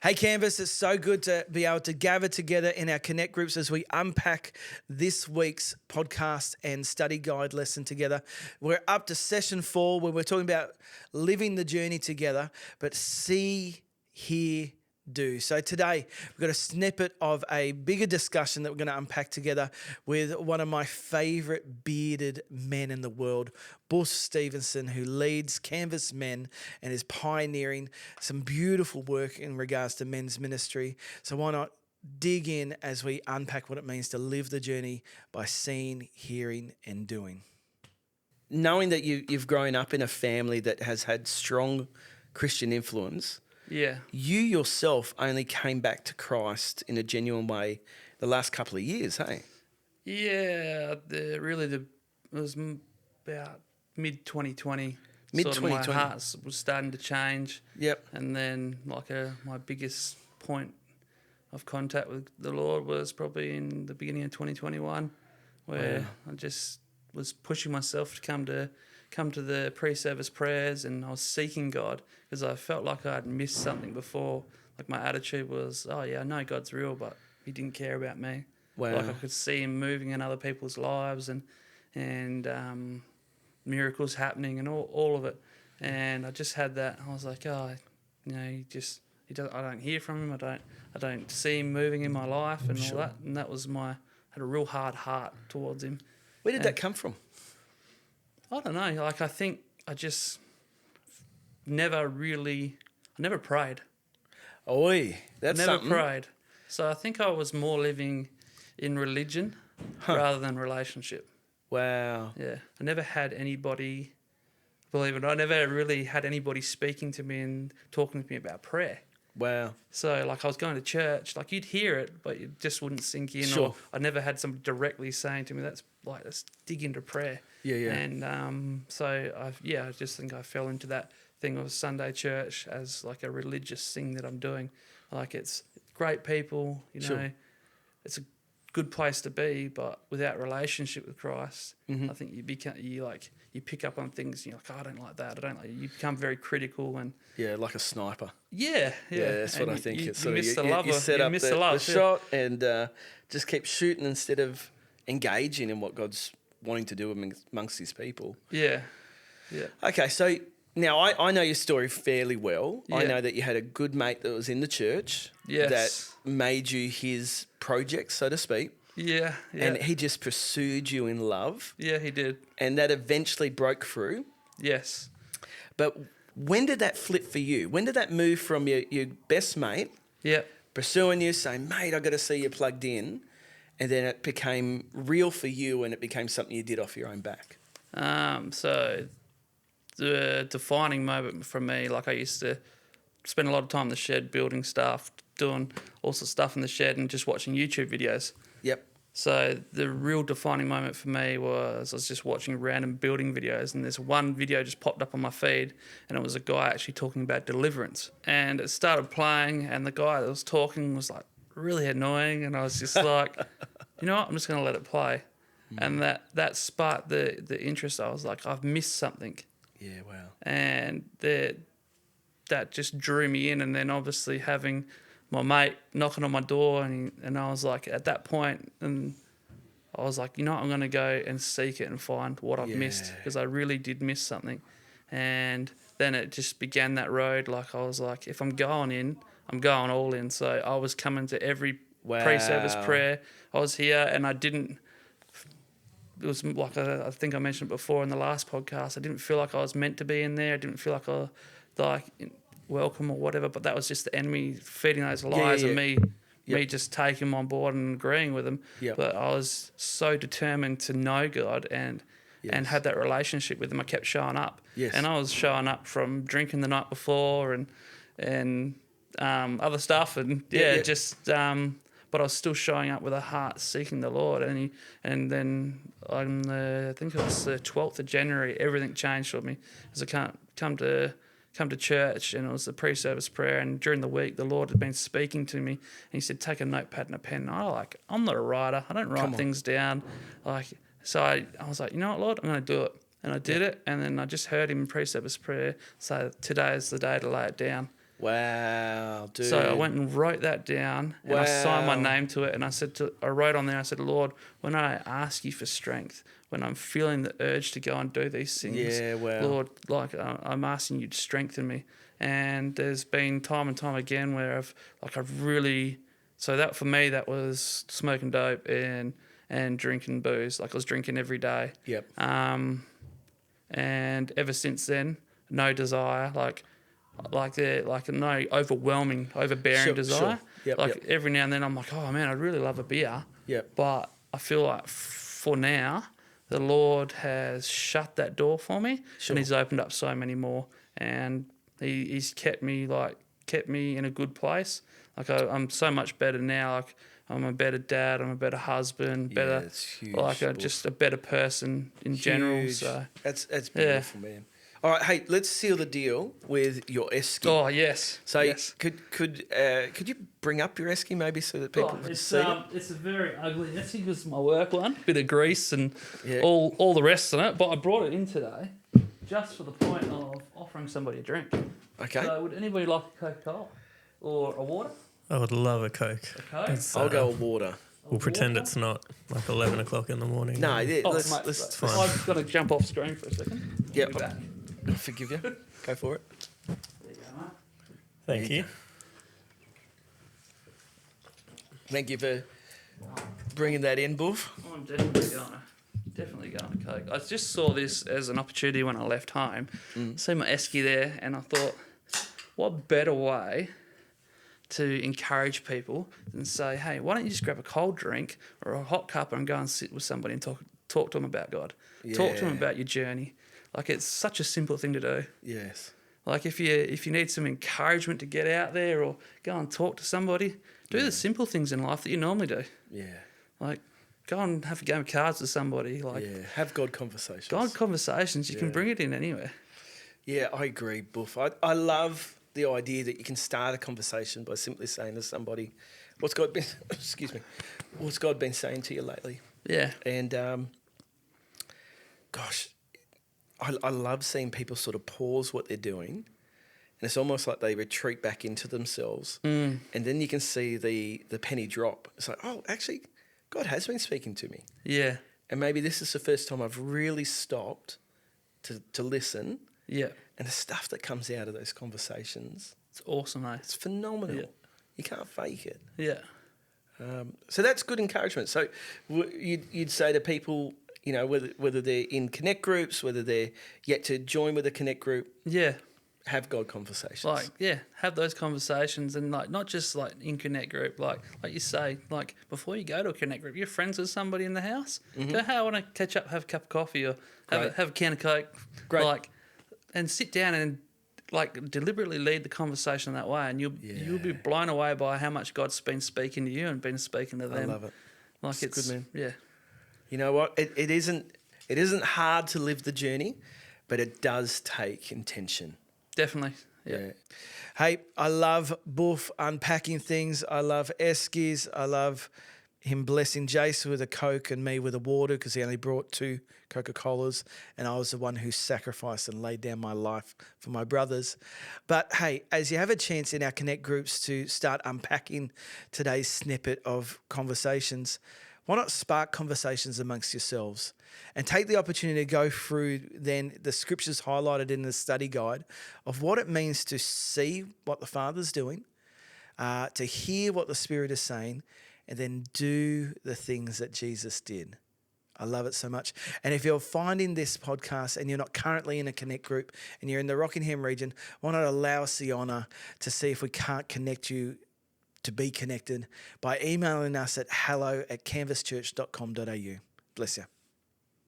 Hey, Canvas, it's so good to be able to gather together in our Connect groups as we unpack this week's podcast and study guide lesson together. We're up to session 4 where we're talking about living the journey together, but see, hear, do. So today we've got a snippet of a bigger discussion that we're going to unpack together with one of my favourite bearded men in the world, Bush Stevenson, who leads Canvas Men and is pioneering some beautiful work in regards to men's ministry. So why not dig in as we unpack what it means to live the journey by seeing, hearing and doing. Knowing that you've grown up in a family that has had strong Christian influence, Yeah. you yourself only came back to Christ in a genuine way the last couple of years, hey? Yeah. It was about mid 2020. Mid Sort of my 2020. heart was starting to change. Yep. And then my biggest point of contact with the Lord was probably in the beginning of 2021, where I just was pushing myself to come to the pre-service prayers, and I was seeking God because I felt like I had missed something before. Like my attitude was, oh yeah, I know God's real, but he didn't care about me. Wow. Like I could see him moving in other people's lives and miracles happening and all of it. And I just had that. I was like, oh, you know, I don't hear from him. I don't see him moving in my life and all that. And that was I had a real hard heart towards him. Where did that come from? I don't know. Like I think I just I never prayed. Oi, that's Never something. prayed. So I think I was more living in religion rather than relationship. Wow. Yeah. I never had anybody, believe it or not, I never really had anybody speaking to me and talking to me about prayer. Wow. So, like, I was going to church, like, you'd hear it, but it just wouldn't sink in. Sure. Or I never had somebody directly saying to me, let's dig into prayer. Yeah, yeah. And so, I just think I fell into that thing of Sunday church as, like, a religious thing that I'm doing. Like, it's great people, you know. Sure. It's a good place to be, but without relationship with Christ, I think you pick up on things and you're like, oh, I don't like that. I don't like it. You become very critical and Yeah, like a sniper. yeah. Yeah, that's what And I think. You, It's you sort of miss the love. you set you up miss the, the love. the shot and just keep shooting instead of engaging in what God's wanting to do amongst his people. Yeah. Yeah. Okay, so now I know your story fairly well. I Yeah. know that you had a good mate that was in the church Yes. that made you his project, so to speak, Yeah. Yeah. and he just pursued you in love, Yeah, he did. and that eventually broke through. Yes. But when did that flip for you? When did that move from your best mate Yeah. pursuing you, saying, mate, I got to see you plugged in, and then it became real for you and it became something you did off your own back? So the defining moment for me, like I used to spend a lot of time in the shed building stuff, doing all sorts of stuff in the shed and just watching YouTube videos. Yep. So the real defining moment for me was I was just watching random building videos, and this one video just popped up on my feed, and it was a guy actually talking about deliverance. And it started playing, and the guy that was talking was like really annoying, and I was just like, you know what, I'm just going to let it play. And that sparked the interest. I was like, I've missed something. Yeah, wow. And that just drew me in. And then obviously having my mate knocking on my door, and I was like, at that point, and I was like, you know what, I'm going to go and seek it and find what I've missed, because I really did miss something. And then it just began that road. Like I was like, if I'm going in, I'm going all in. So I was coming to every pre-service prayer. I was here, and I didn't. It was like I think I mentioned it before in the last podcast. I didn't feel like I was meant to be in there. I didn't feel like I was welcome or whatever. But that was just the enemy feeding those lies and me just taking them on board and agreeing with them. Yep. But I was so determined to know God and have that relationship with him. I kept showing up. Yes. And I was showing up from drinking the night before and other stuff and but I was still showing up with a heart seeking the Lord. And then on I think it was the 12th of January, everything changed for me as I come to church, and it was the pre-service prayer. And during the week, the Lord had been speaking to me, and he said, take a notepad and a pen. And I'm not a writer. I don't write things down. So I was like, you know what, Lord, I'm going to do it. And I did it. And then I just heard him in pre-service prayer say, today is the day to lay it down. Wow, dude. So I went and wrote that down, and I signed my Wow. name to it. And I wrote on there, I said, Lord, when I ask you for strength, when I'm feeling the urge to go and do these things, Yeah, wow. Lord, like I'm asking you to strengthen me. And there's been time and time again where I've really, so that for me, that was smoking dope and drinking booze. Like I was drinking every day. Yep. And ever since then, no desire, like no overwhelming, overbearing Sure, desire. sure. Yep, like yep. every now and then I'm like, oh man, I'd really love a beer. Yep. But I feel like for now, the Lord has shut that door for me, Sure. and He's opened up so many more, and He's kept me in a good place. Like I'm so much better now. Like I'm a better dad. I'm a better husband. Better, it's huge, like Wolf. just a better person in general. Huge. So. That's beautiful, man. All right, hey, let's seal the deal with your esky. Oh yes. So yes. could you bring up your esky maybe so that people can see it? It's a very ugly esky because it's my work one. Bit of grease and Yeah. all the rest in it. But I brought it in today just for the point of offering somebody a drink. Okay. So would anybody like a Coca-Cola or a water? I would love a Coke. A Coke? It's, I'll go with water. We'll pretend it's not like 11 o'clock in the morning. No, yeah, Oh, let's, mate, let's, so I've got to jump off screen for a second. Yep. I'll be back. I'll forgive you. Go for it. There you go, mate. Thank There you you. Thank you for bringing that in, Buff. I'm definitely going to Coke. I just saw this as an opportunity when I left home. See my esky there, and I thought, what better way to encourage people than say, hey, why don't you just grab a cold drink or a hot cuppa and go and sit with somebody and talk to them about God. Talk to them Yeah. about your journey. Like it's such a simple thing to do. Yes. Like if you need some encouragement to get out there or go and talk to somebody, do the simple things in life that you normally do. Yeah. Like go and have a game of cards with somebody. Like Yeah. Have God conversations. God conversations, you can Yeah. bring it in anywhere. Yeah, I agree, Buff. I love the idea that you can start a conversation by simply saying to somebody, what's God been what's God been saying to you lately? Yeah. And gosh, I love seeing people sort of pause what they're doing, and it's almost like they retreat back into themselves, and then you can see the penny drop. It's like, oh, actually, God has been speaking to me, Yeah. and maybe this is the first time I've really stopped to listen. Yeah. And the stuff that comes out of those conversations, It's awesome, eh? it's phenomenal. Yeah. You can't fake it. Yeah. So that's good encouragement. So you'd say to people, you know, whether they're in connect groups, whether they're yet to join with a connect group, Yeah. have God conversations. Like, yeah, have those conversations and like not just like in connect group, like you say, like before you go to a connect group, you're friends with somebody in the house. Go, hey, I want to catch up, have a cup of coffee or Great. have a can of Coke. Great. Like, and sit down and like deliberately lead the conversation that way, and you'll be blown away by how much God's been speaking to you and been speaking to them. I love it. Like It's good, man. Yeah. You know what? It isn't hard to live the journey, but it does take intention. Definitely. Yeah. Hey, I love Buff unpacking things. I love Eskies. I love him blessing Jace with a Coke and me with a water because he only brought 2 Coca-Colas and I was the one who sacrificed and laid down my life for my brothers. But hey, as you have a chance in our Connect groups to start unpacking today's snippet of conversations, why not spark conversations amongst yourselves and take the opportunity to go through then the scriptures highlighted in the study guide of what it means to see what the Father's doing, to hear what the Spirit is saying, and then do the things that Jesus did. I love it so much. And if you're finding this podcast and you're not currently in a Connect group and you're in the Rockingham region, why not allow us the honour to see if we can't connect you to be connected by emailing us at hello@canvaschurch.com.au. Bless you.